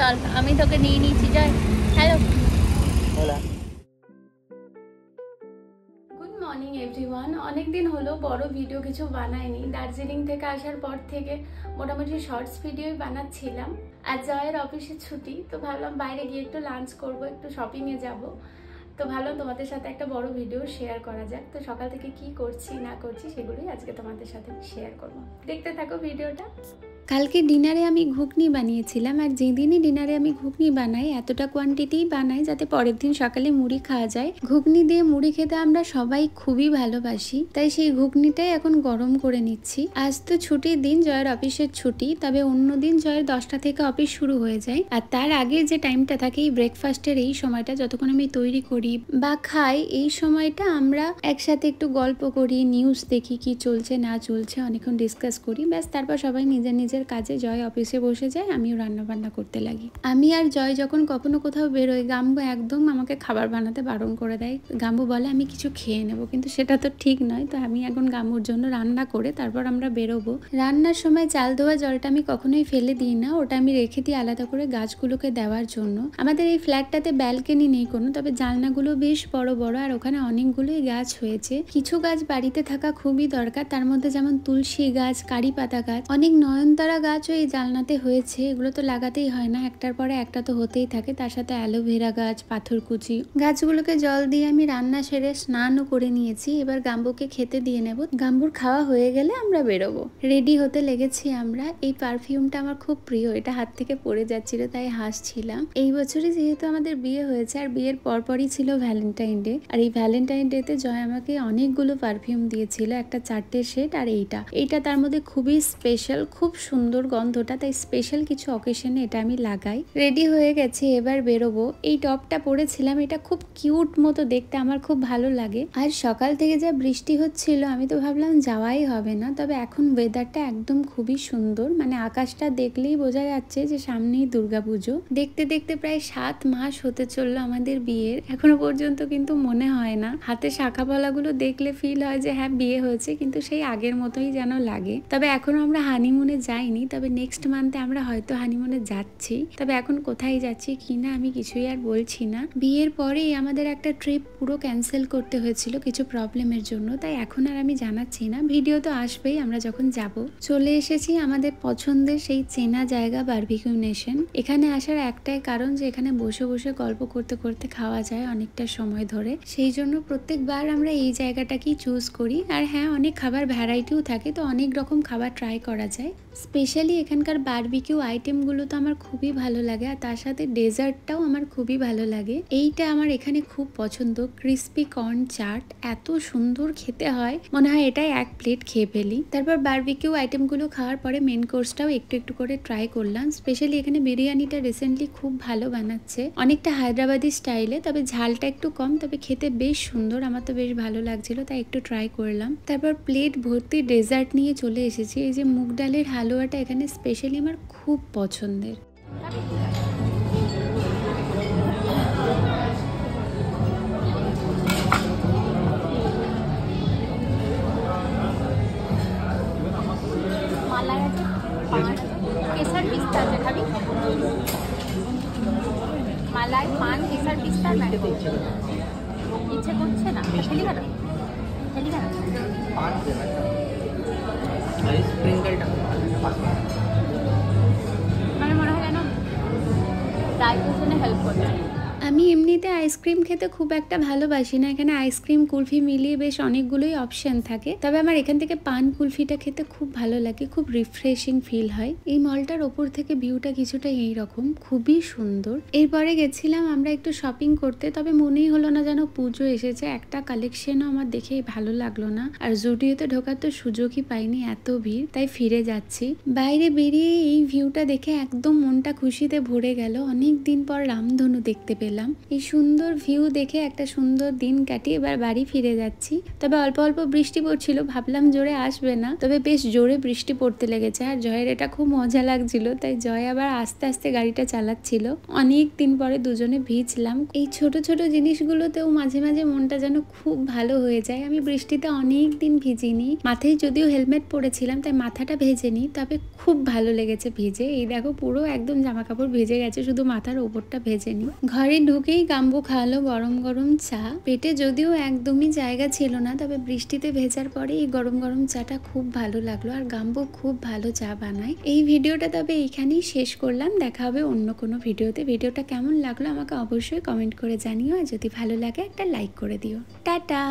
চল আমি তোকে নিয়ে নিচ্ছি। জয়, হ্যালো। Good morning everyone. অনেকদিন হলো বড় ভিডিও কিছু বানাইনি। দার্জিলিং থেকে আসার পর থেকে মোটামুটি শর্টস ভিডিওই বানাচ্ছিলাম। আর জয়ের অফিসে ছুটি, তো ভাবলাম বাইরে গিয়ে একটু লাঞ্চ করব, একটু শপিংয়ে যাব। তো ভাবলাম তোমাদের সাথে একটা বড় ভিডিও শেয়ার করা যাক। তো সকাল থেকে কি করছি না করছি সেগুলোই আজকে তোমাদের সাথে শেয়ার করব। দেখতে থাকো ভিডিওটা। কালকে ডিনারে আমি ঘুগনি বানিয়েছিলাম, আর যেদিনই ডিনারে আমি ঘুগনি বানাই এতটা কোয়ান্টিটিই বানাই যাতে পরের দিন সকালে মুড়ি খাওয়া যায়। ঘুগনি দিয়ে মুড়ি খেতে আমরা সবাই খুবই ভালোবাসি, তাই সেই ঘুগনিটাই এখন গরম করে নিচ্ছি। আজ তো ছুটির দিন, জয়ের অফিসের ছুটি, তবে অন্যদিন জয়ের 10টা থেকে অফিস শুরু হয়ে যায়। আর তার আগের যে টাইমটা থাকে এই ব্রেকফাস্টের এই সময়টা, যতক্ষণ আমি তৈরি করি বা খাই, এই সময়টা আমরা একসাথে একটু গল্প করি, নিউজ দেখি কি চলছে না চলছে, অনেকক্ষণ ডিসকাস করি। ব্যাস, তারপর সবাই নিজের নিজের কাজে, জয় অফিসে বসে যায়, আমিও রান্না বান্না করতে লাগি। আমি আর জয় যখন কখনো কোথাও বেরোই, গাম্বু একদম আমাকে খাবার বানাতে বারণ করে দেয়। গাম্বু বলে আমি কিছু খেয়ে নেবো, কিন্তু সেটা তো ঠিক নয়। তো আমি এখন গাম্বুর জন্য রান্না করে তারপর আমরা বেরোবো। রান্নার সময় চাল ধোয়া জলটা আমি কখনোই ফেলে দিই না, ওটা আমি রেখে দিই আলাদা করে গাছগুলোকে দেওয়ার জন্য। আমাদের এই ফ্ল্যাটটাতে ব্যালকনি নেই কোনো, তবে জানলাগুলো বেশ বড় বড়, আর ওখানে অনেকগুলোই গাছ হয়েছে। কিছু গাছ বাড়িতে থাকা খুবই দরকার, তার মধ্যে যেমন তুলসী গাছ, কারি পাতা গাছ, অনেক নয়নতারা গাছও এই জালনাতে হয়েছে। এগুলো তো লাগাতেই হয় না, একটার পরে একটা তো হতেই থাকে। তার সাথে অ্যালোভেরা গাছ, পাথরকুচি। গাছগুলোকে জল দিয়ে আমি রান্না সেরে স্নানও করে নিয়েছি। এবার গাম্বুকে খেতে দিয়ে নেব। গাম্বুর খাওয়া হয়ে গেলে আমরা বেরোবো। রেডি হতে লেগেছি আমরা। এই পারফিউমটা আমার খুব প্রিয়, এটা হাত থেকে পড়ে যাচ্ছিল তাই হাসছিলাম। এই বছরে যেহেতু আমাদের বিয়ে হয়েছে, আর বিয়ের পরপরই ছিল ভ্যালেন্টাইন ডে, আর এই ভ্যালেন্টাইন ডেতে জয় আমাকে অনেকগুলো পারফিউম দিয়েছিল, একটা 4টে সেট, আর এইটা তার মধ্যে খুবই স্পেশাল, খুব সুন্দর গন্ধটা, তাই স্পেশাল কিছু অকেশনে এটা আমি লাগাই। রেডি হয়ে গেছি, এবার বেরোবো। এই টপটা পরেছিলাম, এটা খুব কিউট মতো দেখতে, আমার খুব ভালো লাগে। আর সকাল থেকে যা বৃষ্টি হচ্ছিল, আমি তো ভাবলাম যাওয়াই হবে না, তবে এখন ওয়েদারটা একদম খুবই সুন্দর। মানে আকাশটা দেখলেই বোঝা যাচ্ছে যে সামনেই দুর্গাপুজো। দেখতে দেখতে প্রায় 7 মাস হতে চললো আমাদের বিয়ের, এখনো পর্যন্ত কিন্তু মনে হয় না। হাতে শাখা পলাগুলো দেখলে ফিল হয় যে হ্যাঁ বিয়ে হয়েছে, কিন্তু সেই আগের মতোই যেন লাগে। তবে এখনো আমরা হানিমুনে যাইনি, তবে নেক্সট মান্থে আমরা হয়তো হানিমুনে যাচ্ছি। তবে এখন কোথায় যাচ্ছি কিনা আমি কিছুই আর বলছি না। বিয়ের পরেই আমাদের একটা ট্রিপ পুরো ক্যান্সেল করতে হয়েছিল কিছু প্রবলেমের জন্য, তাই এখন আর আমি জানাচ্ছি না। ভিডিও তো আসবেই আমরা যখন যাব। চলে এসেছি আমাদের পছন্দের সেই চেনা জায়গা বারবিকিউ নেশন। এখানে আসার একটাই কারণ যে এখানে বসে বসে গল্প করতে করতে খাওয়া যায় অনেকটা সময় ধরে, সেই জন্য প্রত্যেকবার আমরা এই জায়গাটাকেই চুজ করি। আর হ্যাঁ, অনেক খাবার ভ্যারাইটিও থাকে, তো অনেক রকম খাবার ট্রাই করা যায়। স্পেশালি এখানকার বারবিকিউ আইটেমগুলো তো আমার খুবই ভালো লাগে, আর তার সাথে ডেজার্টটাও আমার খুবই ভালো লাগে। এইটা আমার এখানে খুব পছন্দ, ক্রিস্পি কর্ন চাট, এত সুন্দর খেতে হয়, মনে হয় এটাই এক প্লেট খেয়ে ফেলি। তারপর বারবিকিউ আইটেমগুলো খাওয়ার পরে মেন কোর্সটাও একটু একটু করে ট্রাই করলাম। স্পেশালি এখানে বিরিয়ানিটা রিসেন্টলি খুব ভালো বানাচ্ছে, অনেকটা হায়দ্রাবাদি স্টাইলে, তবে ঝালটা একটু কম, তবে খেতে বেশ সুন্দর, আমার তো বেশ ভালো লাগছিল, তাই একটু ট্রাই করলাম। তারপর প্লেট ভর্তি ডেজার্ট নিয়ে চলে এসেছি। এই যে মুগ ডালের হালুয়াটা এখানে স্পেশালি আমার খুব পছন্দের। মালাই আছে, পান আছে, কেশর পিস্তা আছে, খাবি? মালাই, পান, কেশর পিস্তা, ম্যাঙ্গো। ইচ্ছে করছে না, খেলি কেন? খেলি কেন? মানে মনে হয় যেন ডাইজেশনে হেল্প করছে। আমি এমনিতে আইসক্রিম খেতে খুব একটা ভালোবাসি না, এখানে আইসক্রিম কুলফি মিলিয়ে বেশ অনেকগুলোই অপশন থাকে, তবে আমার এখান থেকে পান কুলফিটা খেতে খুব ভালো লাগে, খুব রিফ্রেশিং ফিল হয়। এই মলটার ওপর থেকে ভিউটা কিছুটা এইরকম, খুবই সুন্দর। এরপরে গেছিলাম আমরা একটু শপিং করতে, তবে মনেই হলো না যেন পুজো এসেছে, একটা কালেকশনও আমার দেখে ভালো লাগলো না, আর জুডিওতে ঢোকার তো সুযোগই পাইনি, এত ভিড়, তাই ফিরে যাচ্ছি। বাইরে বেরিয়ে এই ভিউটা দেখে একদম মনটা খুশিতে ভরে গেল। অনেক দিন পর রামধনু দেখতে পেলাম। করলাম। এই সুন্দর ভিউ দেখে একটা সুন্দর দিন কাটিয়ে এবার বাড়ি ফিরে যাচ্ছি। তবে অল্প অল্প বৃষ্টি পড়ছিল, ভাবলাম জোরে আসবে না, তবে বেশ জোরে বৃষ্টি পড়তে লেগেছে। আর জয়ের এটা খুব মজা লাগছিল, তাই জয় আবার আস্তে আস্তে গাড়িটা চালাচ্ছিল। অনেক দিন পরে দুজনে ভিজলাম। এই ছোট ছোট জিনিসগুলোতেও মাঝে মাঝে মনটা যেন খুব ভালো হয়ে যায়। আমি বৃষ্টিতে অনেক দিন ভিজিনি, মাথায় যদিও হেলমেট পরেছিলাম তাই মাথাটা ভেজেনি, তবে খুব ভালো লেগেছে ভিজে। এই দেখো পুরো একদম জামা কাপড় ভেজে গেছে, শুধু মাথার ওপরটা ভেজেনি। ঘরে ঢুকেই গাম্বু খাওয়ালো গরম গরম চা। পেটে যদিও একদমই জায়গা ছিল না, তবে বৃষ্টিতে ভেজার পরে এই গরম গরম চাটা খুব ভালো লাগলো। আর গাম্বু খুব ভালো চা বানায়। এই ভিডিওটা তবে এইখানেই শেষ করলাম, দেখা হবে অন্য কোনো ভিডিওতে। ভিডিওটা কেমন লাগলো আমাকে অবশ্যই কমেন্ট করে জানিও, আর যদি ভালো লাগে একটা লাইক করে দিও। টাটা।